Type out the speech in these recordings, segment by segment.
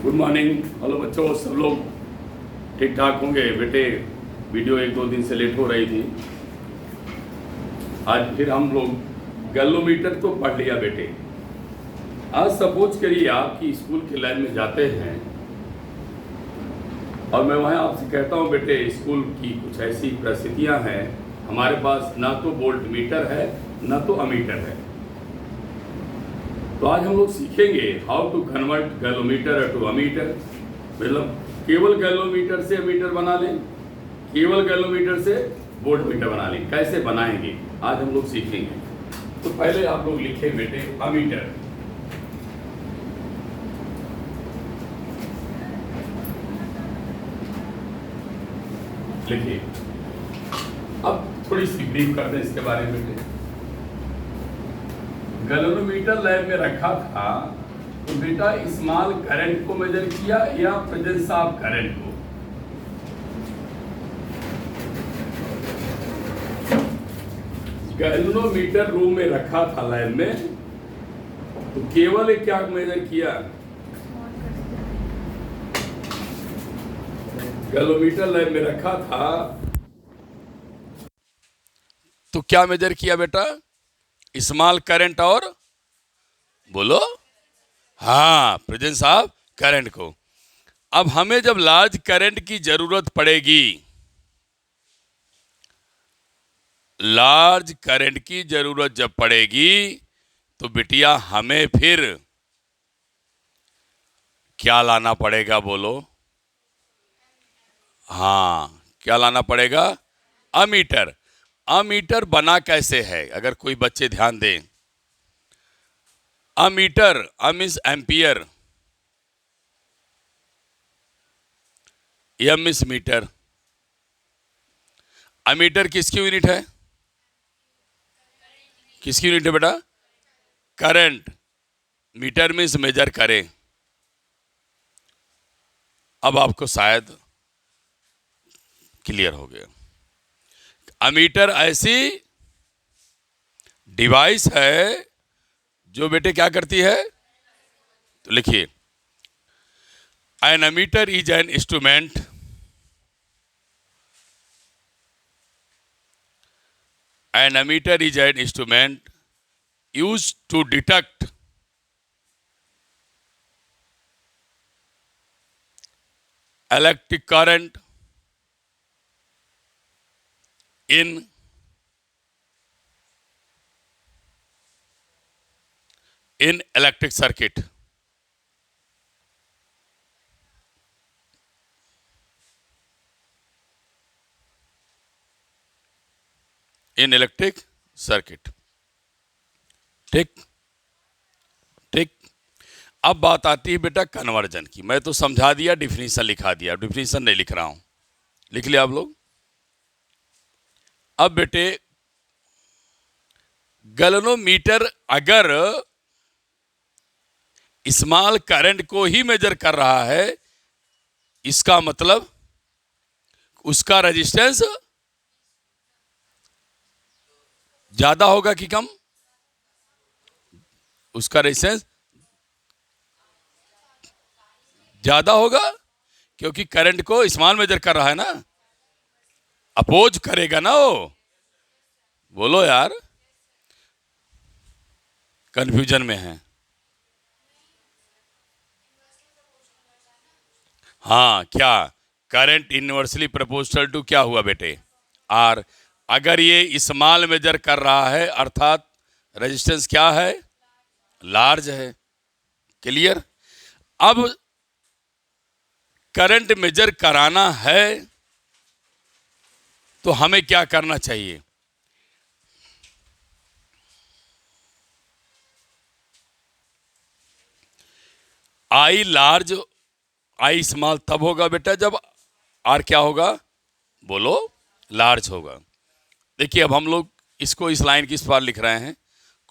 Good morning. Hello बच्चों, सब लोग ठीक ठाक होंगे? बेटे वीडियो एक दो दिन से लेट हो रही थी। आज फिर हम लोग गैलोमीटर तो पढ़ लिया बेटे। आज सपोज करिए आप कि स्कूल के लाइन में जाते हैं और मैं वहाँ आपसे कहता हूँ बेटे स्कूल की कुछ ऐसी परिस्थितियाँ हैं, हमारे पास ना तो वोल्ट मीटर है ना तो अमीटर है। तो आज हम लोग सीखेंगे how to convert galvanometer to ammeter. मतलब केवल गैलोमीटर से अमीटर बना लें, केवल गैलोमीटर से वोल्ट मीटर बना लें। कैसे बनाएंगे आज हम लोग सीखेंगे। तो पहले आप लोग लिखें बेटे अमीटर। लिखिए। अब थोड़ी सी ब्रीफ करते हैं इसके बारे में बेटे। गैलोमीटर लैब में रखा था तो बेटा स्मॉल करंट को मेजर किया या प्रेजेंस ऑफ करंट को? गैलोमीटर रूम में रखा था लैब में, तो केवल क्या मेजर किया? गैलोमीटर लैब में रखा था तो क्या मेजर किया बेटा? स्मॉल करंट और बोलो हाँ प्रेजेंस ऑफ करंट को। अब हमें जब लार्ज करंट की जरूरत पड़ेगी, लार्ज करंट की जरूरत जब पड़ेगी तो बिटिया हमें फिर क्या लाना पड़ेगा बोलो? हाँ, क्या लाना पड़ेगा? अमीटर। अमीटर बना कैसे है अगर कोई बच्चे ध्यान दें। अमीटर, मीन्स एम्पियर, एम इस मीटर। अमीटर किसकी यूनिट है? किसकी यूनिट है बेटा? करंट। मीटर मीन्स मेजर करें। अब आपको शायद क्लियर हो गया। अमीटर ऐसी डिवाइस है जो बेटे क्या करती है? तो लिखिए, an ammeter is an instrument An ammeter is an instrument used to detect electric current in electric circuit. In electric circuit. ठीक ठीक। अब बात आती है बेटा कन्वर्जन की। मैं तो समझा दिया, डिफिनीशन लिखा दिया, डिफिनीशन नहीं लिख रहा हूं। लिख लिया आप लोग? अब बेटे गैलोमीटर अगर स्मॉल करंट को ही मेजर कर रहा है, इसका मतलब उसका रेजिस्टेंस ज्यादा होगा कि कम? उसका रेजिस्टेंस ज्यादा होगा, क्योंकि करंट को स्मॉल मेजर कर रहा है ना, अपोज करेगा ना वो। बोलो यार, कंफ्यूजन में है। हाँ, क्या करंट इनवर्सली प्रोपोर्शनल टू क्या हुआ बेटे? आर। अगर ये स्मॉल मेजर कर रहा है अर्थात रेजिस्टेंस क्या है? लार्ज है। क्लियर? अब करंट मेजर कराना है तो हमें क्या करना चाहिए? आई लार्ज आई स्मॉल तब होगा बेटा जब आर क्या होगा? बोलो लार्ज होगा। देखिए अब हम लोग इसको इस लाइन की इस पार लिख रहे हैं,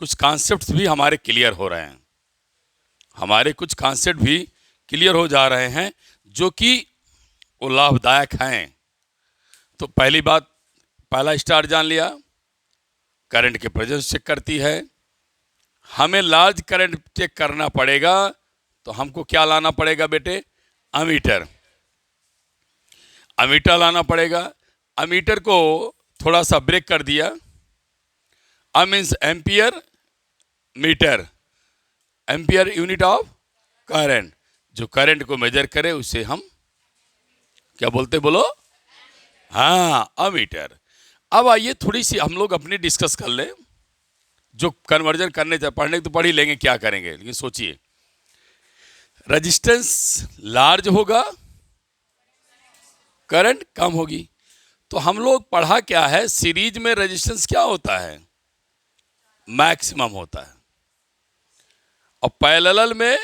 कुछ कॉन्सेप्ट्स भी हमारे क्लियर हो रहे हैं, हमारे कुछ कॉन्सेप्ट भी क्लियर हो जा रहे हैं जो कि वो लाभदायक हैं। तो पहली बात, पहला स्टार जान लिया, करंट के प्रेजेंस चेक करती है। हमें लार्ज करंट चेक करना पड़ेगा तो हमको क्या लाना पड़ेगा बेटे? अमीटर। अमीटर लाना पड़ेगा। अमीटर को थोड़ा सा ब्रेक कर दिया। Means ampere meter, ampere unit of current, जो करंट को मेजर करे उसे हम क्या बोलते, बोलो? हाँ, अमीटर। अब आइए थोड़ी सी हम लोग अपनी डिस्कस कर लें। जो कन्वर्जन करने पढ़ने तो पढ़ ही लेंगे, क्या करेंगे, लेकिन सोचिए रेजिस्टेंस लार्ज होगा, करंट कम होगी। तो हम लोग पढ़ा क्या है, सीरीज में रेजिस्टेंस क्या होता है? मैक्सिमम होता है। और पैरेलल में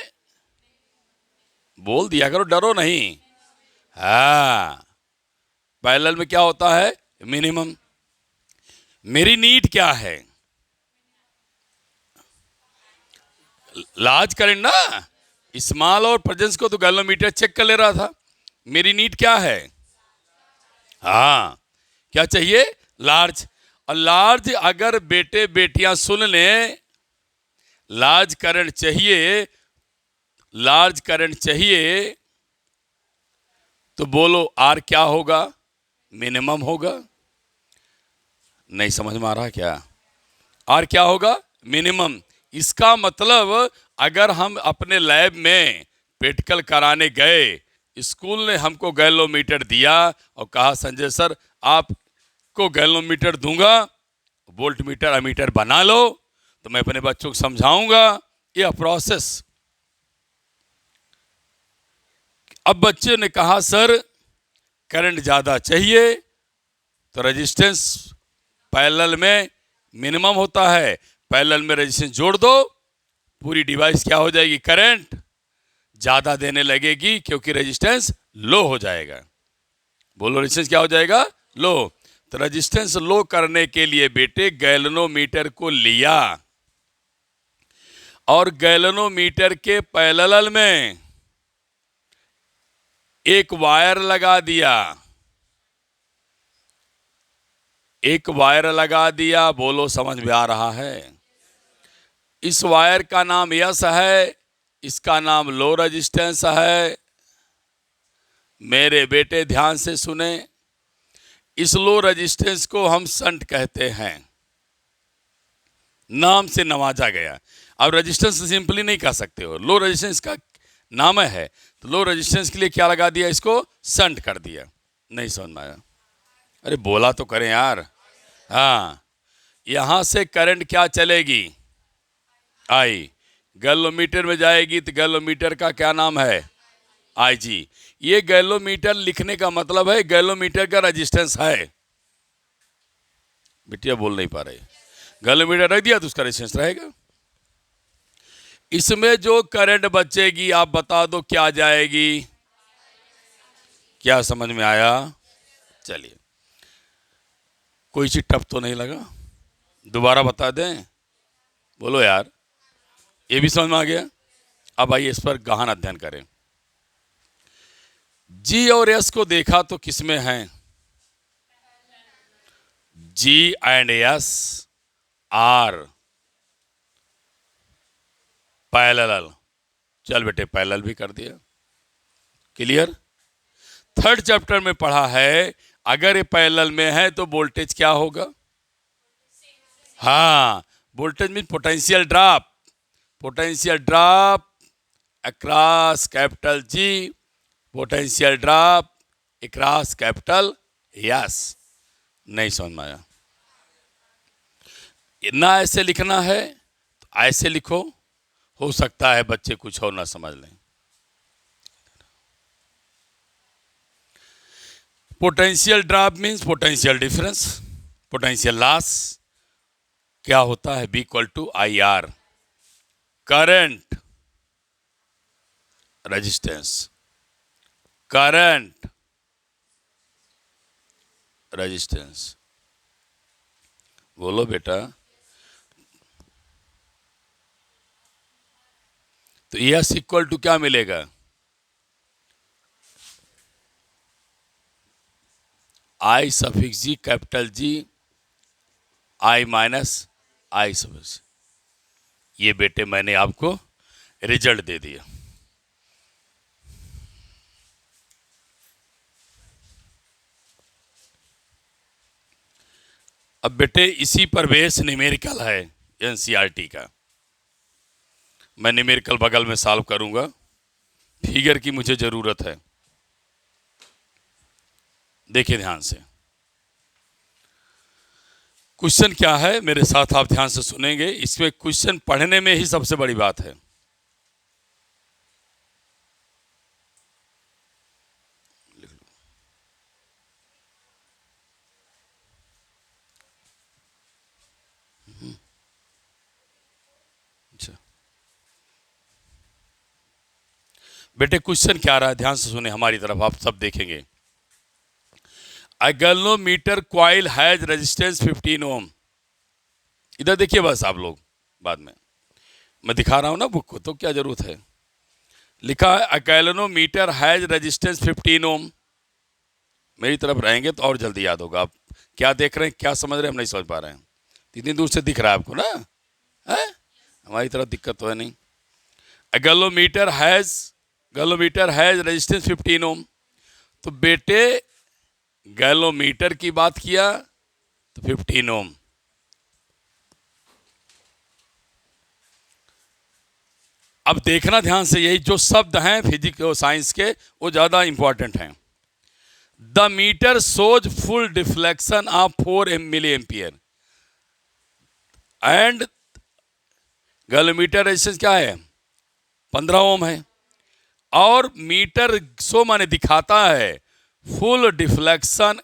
बोल दिया करो, डरो नहीं। हाँ, पैरेलल में क्या होता है? मिनिमम। मेरी नीड क्या है? लार्ज करंट ना। स्मॉल और प्रेजेंस को तो गैलोमीटर चेक कर ले रहा था। मेरी नीड क्या है? हाँ, क्या चाहिए? लार्ज। और लार्ज अगर बेटे बेटियां सुन लें, लार्ज करंट चाहिए, लार्ज करंट चाहिए, तो बोलो आर क्या होगा? मिनिमम होगा। नहीं समझ में आ रहा क्या? आर क्या होगा? मिनिमम। इसका मतलब अगर हम अपने लैब में प्रैक्टिकल कराने गए, स्कूल ने हमको गैलोमीटर दिया और कहा संजय सर आपको गैलोमीटर दूंगा, वोल्ट मीटर अमीटर बना लो, तो मैं अपने बच्चों को समझाऊंगा। यह प्रोसेस। अब बच्चे ने कहा सर करंट ज्यादा चाहिए, तो रेजिस्टेंस पैरेलल में मिनिमम होता है, पैरेलल में रेजिस्टेंस जोड़ दो, पूरी डिवाइस क्या हो जाएगी? करंट ज्यादा देने लगेगी, क्योंकि रेजिस्टेंस लो हो जाएगा। बोलो रेजिस्टेंस क्या हो जाएगा? लो। तो रेजिस्टेंस लो करने के लिए बेटे गैल्वेनोमीटर को लिया और गैल्वेनोमीटर के पैरेलल में एक वायर लगा दिया। एक वायर लगा दिया, बोलो समझ में आ रहा है? इस वायर का नाम यस है, इसका नाम लो रेजिस्टेंस है। मेरे बेटे ध्यान से सुने, इस लो रेजिस्टेंस को हम शंट कहते हैं, नाम से नवाजा गया। अब रेजिस्टेंस सिंपली नहीं कह सकते हो, लो रेजिस्टेंस का नाम है, तो लो रेजिस्टेंस के लिए क्या लगा दिया? इसको शंट कर दिया। नहीं समझ में आया? अरे बोला तो करें यार। हाँ, यहां से करंट क्या चलेगी? आई। गैल्वेनोमीटर में जाएगी, तो गैल्वेनोमीटर का क्या नाम है? आई जी। ये गैल्वेनोमीटर लिखने का मतलब है गैल्वेनोमीटर का रेजिस्टेंस है। बिटिया बोल नहीं पा रही। गैल्वेनोमीटर रख दिया तो उसका रेजिस्टेंस रहेगा। इसमें जो करंट बचेगी आप बता दो क्या जाएगी? क्या समझ में आया? चलिए, कोई चीज टफ तो नहीं लगा? दोबारा बता दें? बोलो यार, ये भी समझ में आ गया? अब आइए इस पर गहन अध्ययन करें। जी और एस को देखा तो किसमें हैं? जी एंड एस आर पैरेलल। चल बेटे पैरेलल भी कर दिया। क्लियर? थर्ड चैप्टर में पढ़ा है, अगर ये पैरेलल में है तो वोल्टेज क्या होगा? हाँ, voltage mean potential drop. Potential drop across capital G, potential drop across capital yes. नहीं समझ में आया? ना ऐसे लिखना है तो ऐसे लिखो, हो सकता है बच्चे कुछ और ना समझ लें। Potential drop means potential difference, potential loss क्या होता है? V equal to I R, current resistance, current resistance. बोलो बेटा। तो यस इक्वल टू क्या मिलेगा? I suffix G capital G, I minus I suffix. ये बेटे मैंने आपको रिजल्ट दे दिया। अब बेटे इसी पर बेस न्यूमेरिकल है एनसीईआरटी का। मैं न्यूमेरिकल बगल में सॉल्व करूंगा, फिगर की मुझे जरूरत है। देखिए ध्यान से क्वेश्चन क्या है, मेरे साथ आप ध्यान से सुनेंगे। इसमें क्वेश्चन पढ़ने में ही सबसे बड़ी बात है। अच्छा बेटे क्वेश्चन क्या रहा है, ध्यान से सुने हमारी तरफ, आप सब देखेंगे। A galvanometer coil has resistance 15 ओम। इधर देखिए बस आप लोग, बाद में मैं दिखा रहा हूं ना बुक को, तो क्या जरूरत है। लिखा है A galvanometer has resistance 15 ओम। मेरी तरफ रहेंगे तो और जल्दी याद होगा। आप क्या देख रहे हैं, क्या समझ रहे हैं, हम नहीं समझ पा रहे हैं। इतनी दूर से दिख रहा है आपको ना, है? हमारी तरफ दिक्कत तो है नहीं। A galvanometer has resistance 15 ओम। तो बेटे गैलोमीटर की बात किया तो 15 ओम। अब देखना ध्यान से, यही जो शब्द हैं फिजिक्स और साइंस के वो ज्यादा इंपॉर्टेंट हैं। The meter shows full deflection of 4 milli ampere and galvanometer resistance क्या है, 15 ओम है। और मीटर शो माने दिखाता है full deflection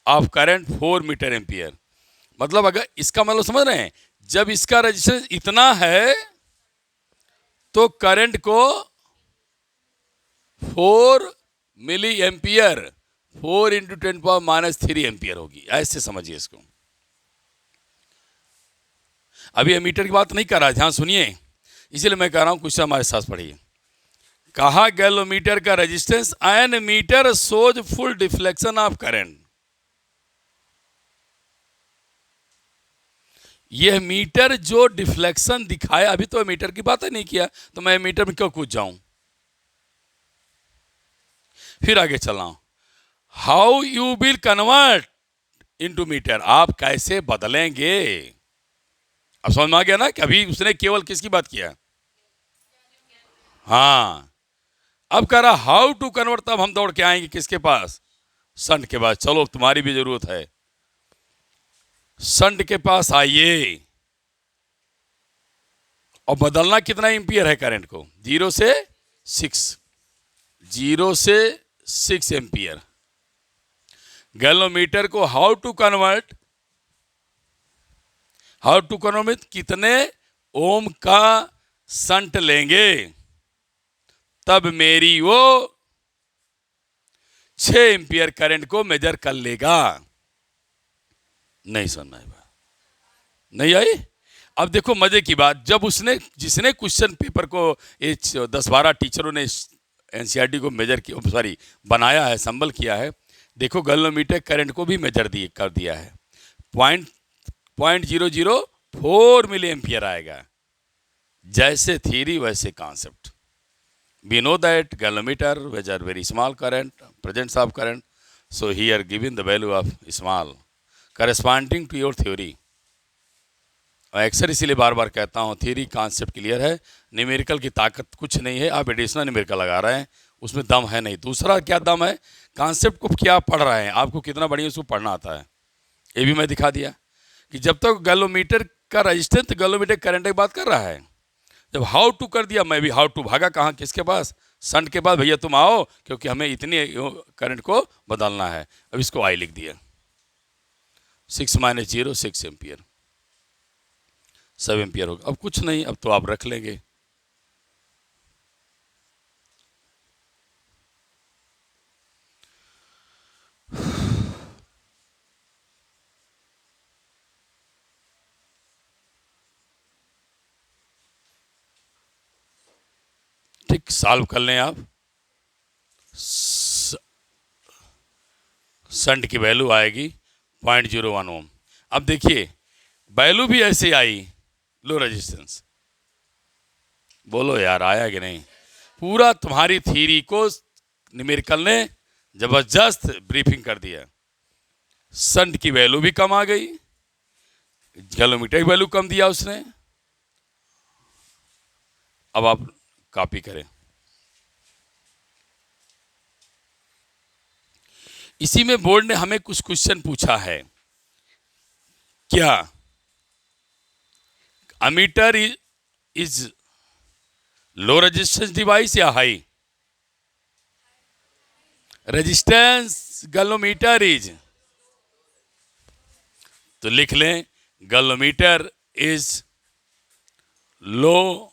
of current 4 meter ampere. मतलब अगर इसका मतलब समझ रहे हैं, जब इसका रेजिस्टेंस इतना है तो करंट को 4 मिली एम्पियर 4 इंटू 10⁻³ एम्पियर होगी। ऐसे समझिए इसको। अभी ये मीटर की बात नहीं कर रहा, ध्यान सुनिए, इसीलिए मैं कह रहा हूं क्वेश्चन हमारे साथ पढ़िए। कहा गैलोमीटर का resistance and meter shows full deflection of current. यह मीटर जो डिफ्लेक्शन दिखाया, अभी तो मीटर की बात ही नहीं किया, तो मैं मीटर में क्यों कूद जाऊं। फिर आगे चल रहा हूं। How you will convert into meter, आप कैसे बदलेंगे। अब समझ में आ गया ना कि अभी उसने केवल किसकी बात किया। हाँ, अब कह रहा हाउ टू कन्वर्ट, तब हम दौड़ के आएंगे किसके पास, संट के पास। चलो तुम्हारी भी जरूरत है, संट के पास आइए। और बदलना कितना एम्पियर है करंट को, 0 से 6 एम्पियर। गैलोमीटर को हाउ टू कन्वर्ट कितने ओम का संट लेंगे तब मेरी वो 6 एम्पियर करंट को मेजर कर लेगा। नहीं सुनना है, नहीं आई। अब देखो मजे की बात, जब जिसने क्वेश्चन पेपर को 10-12 टीचरों ने एनसीईआरटी को मेजर किया, सॉरी बनाया है, संबल किया है। देखो गैलोमीटर करंट को भी मेजर कर दिया है, 0.004 मिली एम्पियर आएगा। जैसे थ्योरी वैसे concept. We know that galvanometer measure very small current, presence of current. So here given the value of small corresponding to your theory. और अक्सर इसीलिए बार बार कहता हूँ, थ्योरी कॉन्सेप्ट क्लियर है, न्यूमेरिकल की ताकत कुछ नहीं है। आप एडिशनल न्यूमेरिकल लगा रहे हैं, उसमें दम है नहीं। दूसरा क्या दम है, कॉन्सेप्ट को क्या पढ़ रहे हैं, आपको कितना बढ़िया उसको पढ़ना आता है। ये भी मैं दिखा दिया कि जब तक गैलोमीटर का रेजिस्टेंस, गैलोमीटर करंट की बात कर रहा है। जब हाउ टू कर दिया, मैं भी हाउ टू भागा कहाँ, किसके पास, संट के पास। भैया तुम आओ, क्योंकि हमें इतनी करंट को बदलना है। अब इसको आई लिख दिया, 6 - 0 6 एम्पियर, 7 एम्पियर होगा। अब कुछ नहीं, अब तो आप रख लेंगे। ठीक, सॉल्व कर लें आप। संट की वैल्यू आएगी 0.01 ओम। अब देखिए वैल्यू भी ऐसे आई, लो रेजिस्टेंस। बोलो यार आया कि नहीं। पूरा तुम्हारी थ्योरी को न्यूमेरिकल ने जबरदस्त ब्रीफिंग कर दिया। शंट की वैल्यू भी कम आ गई, गैलोमीटर की वैल्यू कम दिया उसने। अब आप कॉपी करें। इसी में बोर्ड ने हमें कुछ क्वेश्चन पूछा है। क्या ammeter is low resistance device या हाई रेजिस्टेंस? गैलोमीटर इज, तो लिख लें गैलोमीटर इज लो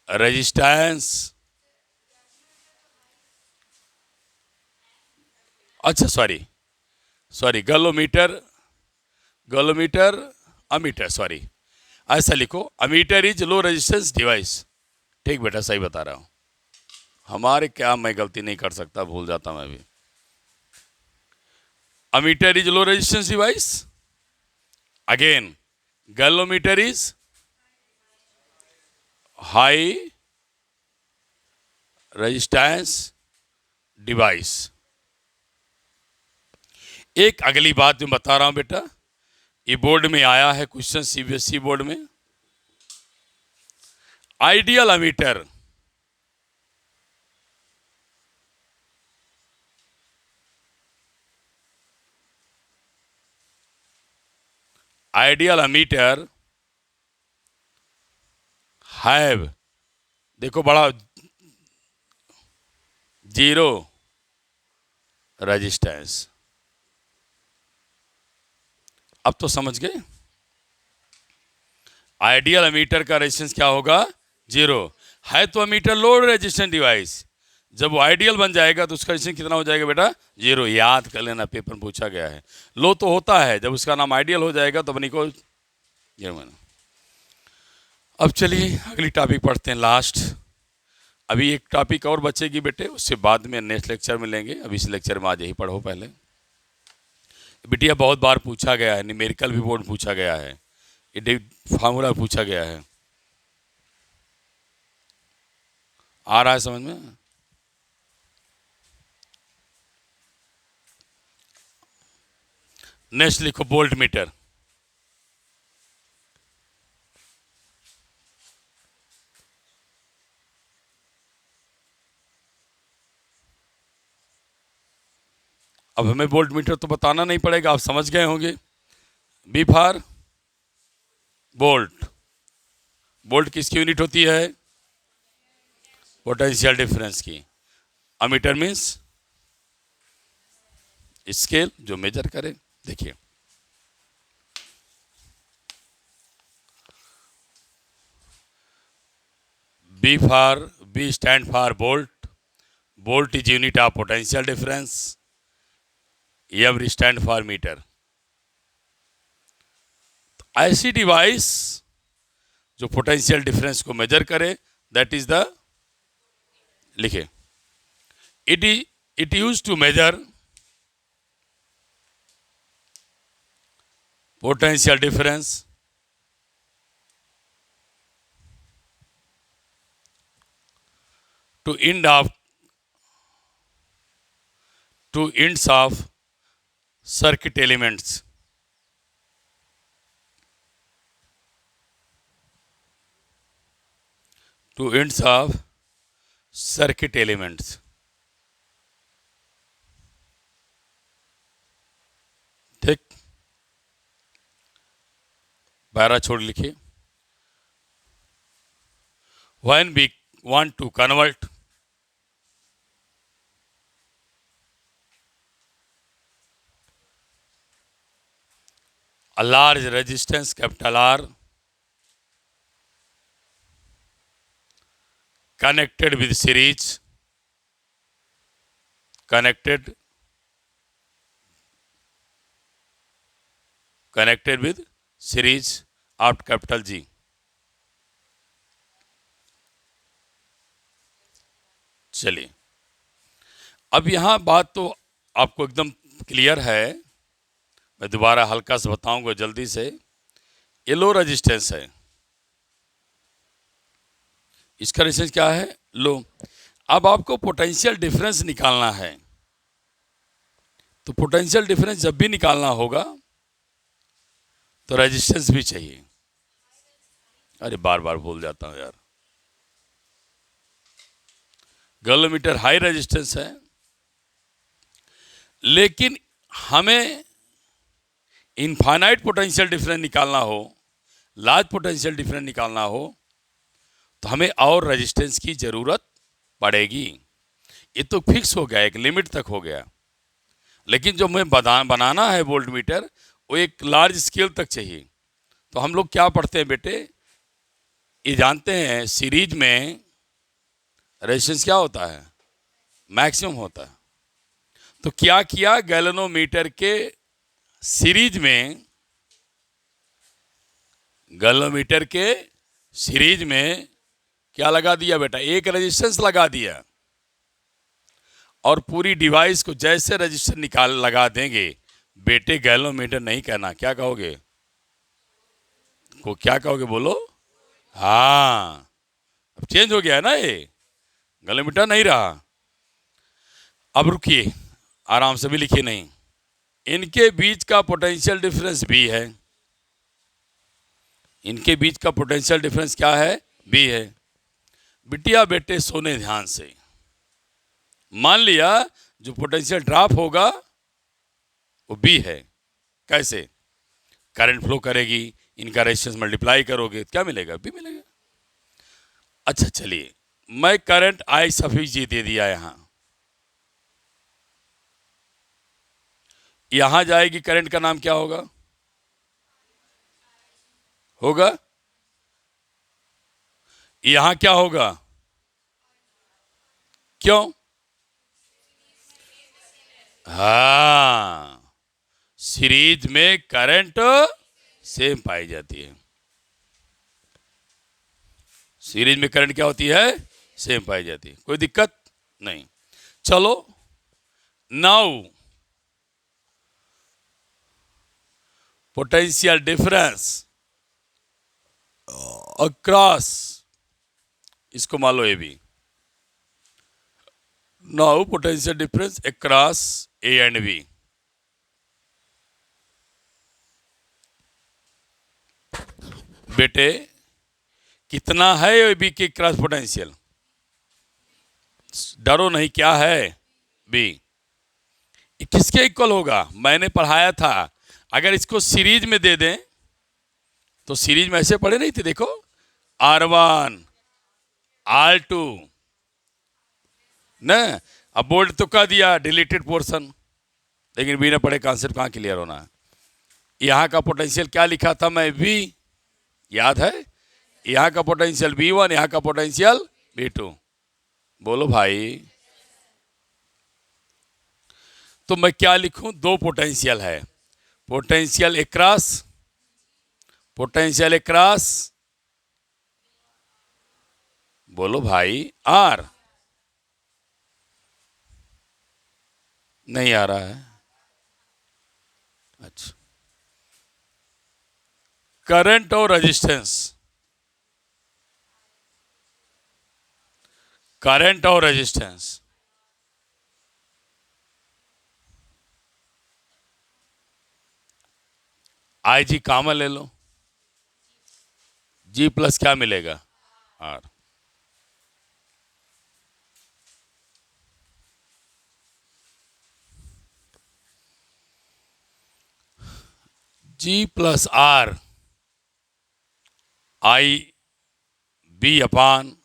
रेजिस्टेंस। अच्छा सॉरी गैलोमीटर अमीटर, सॉरी ऐसा लिखो, ammeter is low resistance device. ठीक बेटा, सही बता रहा हूं। हमारे क्या, मैं गलती नहीं कर सकता, भूल जाता मैं भी। Ammeter is low resistance device. Again galvanometer is high resistance device. एक अगली बात मैं बता रहा हूं बेटा, ये बोर्ड में आया है क्वेश्चन, सीबीएसई बोर्ड में। Ideal ammeter, ideal ammeter have, देखो बड़ा, जीरो रेजिस्टेंस। अब तो समझ गए, आइडियल अमीटर का रेजिस्टेंस क्या होगा? जीरो। है तो अमीटर लो रेजिस्टेंस डिवाइस, जब वो आइडियल बन जाएगा तो उसका रेजिस्टेंस कितना हो जाएगा बेटा? जीरो। याद कर लेना, पेपर में पूछा गया है। लो तो होता है, जब उसका नाम आइडियल हो जाएगा तो अपनी को ये माना। अब चलिए अगली टॉपिक पढ़ते हैं, लास्ट। अभी एक टॉपिक और बचेगी बेटे, उससे बाद में नेक्स्ट लेक्चर में लेंगे। अभी इस लेक्चर में आज यही पढ़ो पहले। बिटिया बहुत बार पूछा गया है, न्यूमेरिकल भी बोर्ड पूछा गया है, ये फार्मूला पूछा गया है। आ रहा है समझ में? नेक्स्ट लिखो वोल्ट मीटर। अब हमें वोल्ट मीटर तो बताना नहीं पड़ेगा, आप समझ गए होंगे। V for volt. वोल्ट किसकी यूनिट होती है? पोटेंशियल डिफरेंस की। अमीटर मीन्स स्केल जो मेजर करे। देखिए V stand for volt. Volt is unit of potential difference. M stand for meter. ऐसी डिवाइस जो पोटेंशियल डिफरेंस को मेजर करे, दैट इज द, लिखे, it use to measure potential difference to ends of circuit elements. To ends of circuit elements. ठीक, para छोड़ लिखिए। When we want to convert a large resistance capital R connected with series of capital G. चलिए, अब यहां बात तो आपको एकदम क्लियर है। मैं दोबारा हल्का से बताऊंगा जल्दी से। ये लो रेजिस्टेंस है, इसका रेजिस्टेंस क्या है? लो। अब आपको पोटेंशियल डिफरेंस निकालना है, तो पोटेंशियल डिफरेंस जब भी निकालना होगा तो रेजिस्टेंस भी चाहिए। अरे बार बार भूल जाता हूं यार। गैलोमीटर हाई रेजिस्टेंस है, लेकिन हमें इनफाइनाइट पोटेंशियल डिफरेंस निकालना हो, लार्ज पोटेंशियल डिफरेंस निकालना हो, तो हमें और रेजिस्टेंस की जरूरत पड़ेगी। ये तो फिक्स हो गया, एक लिमिट तक हो गया, लेकिन जो हमें बनाना है वोल्ट मीटर, वो एक लार्ज स्केल तक चाहिए। तो हम लोग क्या पढ़ते हैं बेटे, ये जानते हैं सीरीज में रेजिस्टेंस क्या होता है, मैक्सिमम होता है। तो क्या किया, गैलोमीटर के सीरीज में, गैलोमीटर के सीरीज में क्या लगा दिया बेटा, एक रेजिस्टेंस लगा दिया, और पूरी डिवाइस को जैसे रजिस्टर निकाल लगा देंगे बेटे, गैलोमीटर नहीं कहना, क्या कहोगे, को क्या कहोगे बोलो। हाँ, अब चेंज हो गया है ना, ये गैलोमीटर नहीं रहा। अब रुकिए, आराम से भी लिखिए नहीं। इनके बीच का पोटेंशियल डिफरेंस भी है, इनके बीच का पोटेंशियल डिफरेंस क्या है, भी है। बिटिया बेटे सोने ध्यान से, मान लिया जो पोटेंशियल ड्रॉप होगा वो बी है। कैसे, करंट फ्लो करेगी, इनका रेजिस्टेंस मल्टीप्लाई करोगे, क्या मिलेगा, बी मिलेगा। अच्छा चलिए, मैं करंट आई सफिक्स जी दे दिया, यहां जाएगी, करंट का नाम क्या होगा, यहां क्या होगा, क्यों, हाँ, सीरीज में करंट सेम पाई जाती है, सीरीज में करंट क्या होती है, सेम पाई जाती है, कोई दिक्कत नहीं। चलो नाउ पोटेंशियल डिफरेंस अक्रॉस, इसको मान लो A B. Now potential difference across A and B. बेटे कितना है ए बी के क्रॉस पोटेंशियल, डरो नहीं, क्या है, बी। किसके इक्वल होगा, मैंने पढ़ाया था, अगर इसको सीरीज में दे दें तो सीरीज में ऐसे पढ़े नहीं थे, देखो R1 R2 न, अब बोल्ड तो कह दिया डिलीटेड पोर्शन, लेकिन बिना पढ़े कॉन्सेप्ट कहाँ क्लियर होना है। यहाँ का पोटेंशियल क्या लिखा था मैं, V, याद है, यहाँ का पोटेंशियल V1, यहाँ का पोटेंशियल V2, बोलो भाई। तो मैं क्या लिखूं, दो पोटेंशियल है, पोटेंशियल अक्रॉस, पोटेंशियल अक्रॉस, बोलो भाई, R, नहीं आ रहा है, अच्छा, करंट और रेजिस्टेंस, करंट और रेजिस्टेंस, आई जी कॉमन ले लो, जी प्लस क्या मिलेगा, r. G plus r i b upon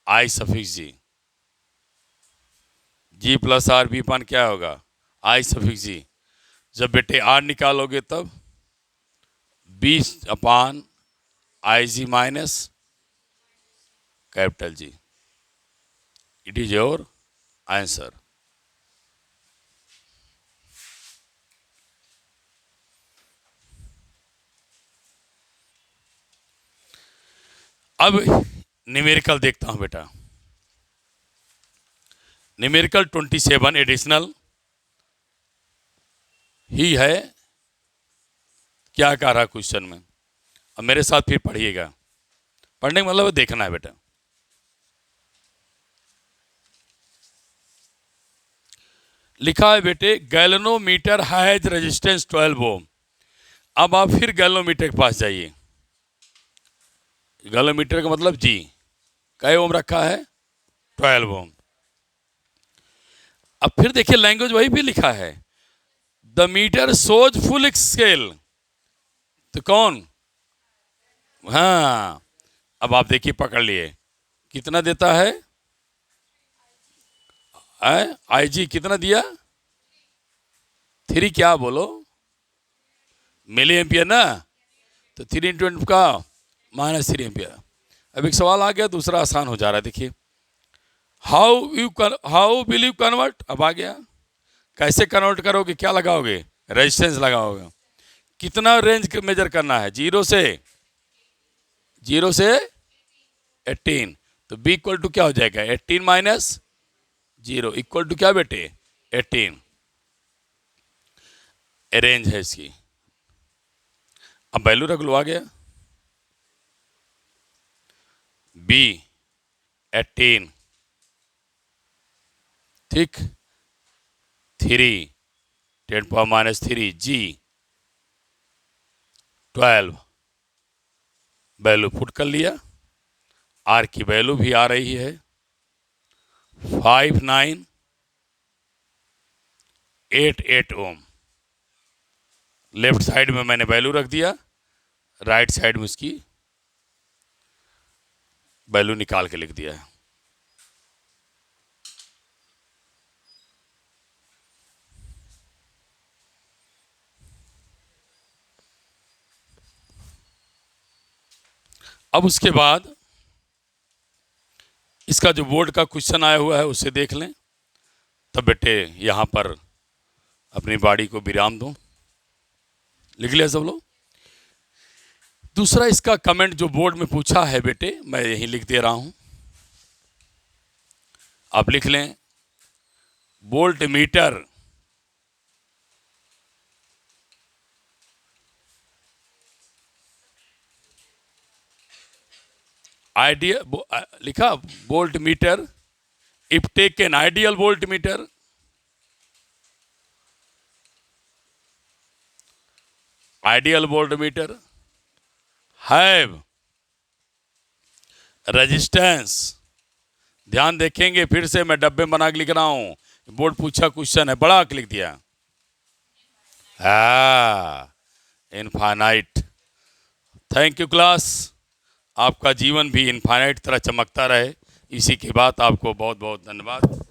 i suffix g, g plus r b upon क्या होगा, आई सफिक्स जी। जब बेटे आर निकालोगे तब V upon I G minus capital G, it is your answer. अब न्यूमेरिकल देखता हूं बेटा, न्यूमेरिकल 27 एडिशनल ही है, क्या कह रहा क्वेश्चन में। अब मेरे साथ फिर पढ़िएगा, पढ़ने का मतलब देखना है बेटा। लिखा है बेटे गैल्वेनोमीटर हैज रेजिस्टेंस 12 ओम। अब आप फिर गैल्वेनोमीटर के पास जाइए। गैल्वेनोमीटर का मतलब जी, कै ओम रखा है? 12 ओम। अब फिर देखिए लैंग्वेज वही भी लिखा है, the meter shows full scale. तो कौन? हाँ, अब आप देखिए पकड़ लिए कितना देता है? आई जी कितना दिया? 3 क्या बोलो? मिली एम्पियर ना, तो 3 इंटू का -3 एम्पियर। अब एक सवाल आ गया, दूसरा आसान हो जा रहा है। देखिए हाउ विल यू कन्वर्ट। अब आ गया, कैसे कन्वर्ट करोगे? क्या लगाओगे? रेजिस्टेंस लगाओगे। कितना रेंज मेजर करना है? 0 से 18। तो B इक्वल टू क्या हो जाएगा? 18 माइनस 0 इक्वल टू क्या बेटे? 18। रेंज है इसकी। अब वैल्यू रख लो, आ गया B 18, ठीक, 3 10⁻³ G 12। वैल्यू पुट कर लिया। R की वैल्यू भी आ रही है 5988 ओम। लेफ्ट साइड में मैंने वैल्यू रख दिया, राइट साइड में उसकी वैल्यू निकाल के लिख दिया है। अब उसके बाद इसका जो बोर्ड का क्वेश्चन आया हुआ है उससे देख लें, तब बेटे यहाँ पर अपनी बाड़ी को विराम दो। लिख लिया सब लोग? दूसरा इसका कमेंट जो बोर्ड में पूछा है बेटे, मैं यहीं लिख दे रहा हूं, आप लिख लें। वोल्ट मीटर आइडिया लिखा, volt meter if taken ideal volt meter, ideal volt meter have resistance. ध्यान देखेंगे, फिर से मैं डब्बे में बना के लिख रहा हूं, बोर्ड पूछा क्वेश्चन है, बड़ा लिख दिया। इनफाइनाइट। थैंक यू क्लास, आपका जीवन भी इनफाइनाइट तरह चमकता रहे, इसी की बात। आपको बहुत बहुत धन्यवाद।